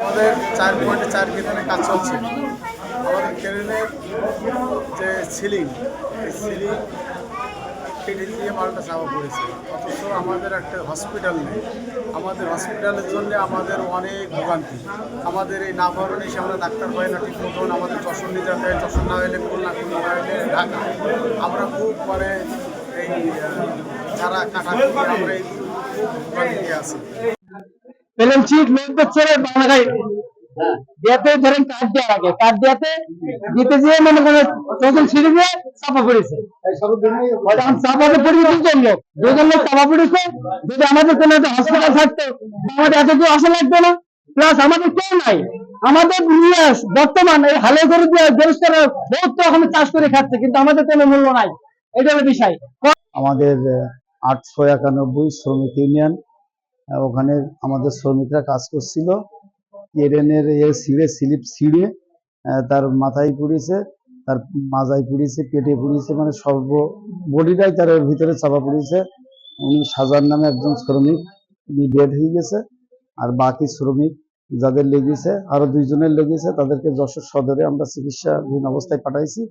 আমাদের 4.4 কেবিনে কাজ চলছে। আমাদের কেবিনের যে সিলিং, এই সিলিং কেটে দিয়ে মালটা চাপা পড়েছে। অথচ আমাদের একটা হসপিটাল নেই। আমাদের হসপিটালের জন্য আমাদের অনেক ভোগান্তি। আমাদের এই নাভরণে এসে আমরা ডাক্তার পাই না ঠিক মতন। আমাদের যশোর নিয়ে যেতে হয়, যশোর না হলে খুলনা, খুলনা না হলে ঢাকা। আমরা খুব এই যারা কাটাকুটি আমরা এই খুব ভোগান্তিতে আছি। প্লেন সিট মেনতে ছেড়ে বাংলায় দিয়াতে ধরেন কার্ড দেওয়ার আগে কার্ড দিতে যেয়ে মনে করে তখন সিঁড়ি দিয়ে চাপা পড়েছে। তখন চাপাতে পড়েছে দুজন লোক চাপা পড়েছে। যদি আমাদের কোনো একটা হসপিটাল থাকতো আমাদের এত কেউ আসা লাগতো না। প্লাস আমাদের কেউ নাই। আমাদের নিয়ে বর্তমান এই হালে করে দিয়ে গরিষ্ঠরা বহুত তো এখন চাষ করে খাচ্ছে, কিন্তু আমাদের কোনো মূল্য নাই। এটা হলো বিষয়। আমাদের 891 শ্রমিক ইউনিয়ন, ওখানে আমাদের শ্রমিকরা কাজ করছিল। ট্রেনের স্লিপ ছিঁড়ে তার মাথায় পুড়েছে, তার মাজায় পুড়েছে, পেটে পুড়েছে, মানে সর্ব বডিটাই তার ভিতরে চাপা পড়েছে। উনি সাজার নামে একজন শ্রমিক, উনি ডেড হয়ে গেছে। আর বাকি শ্রমিক যাদের লেগেছে, আরো 2 জনের লেগেছে, তাদেরকে যশোর সদরে আমরা চিকিৎসাধীন অবস্থায় পাঠাইছি।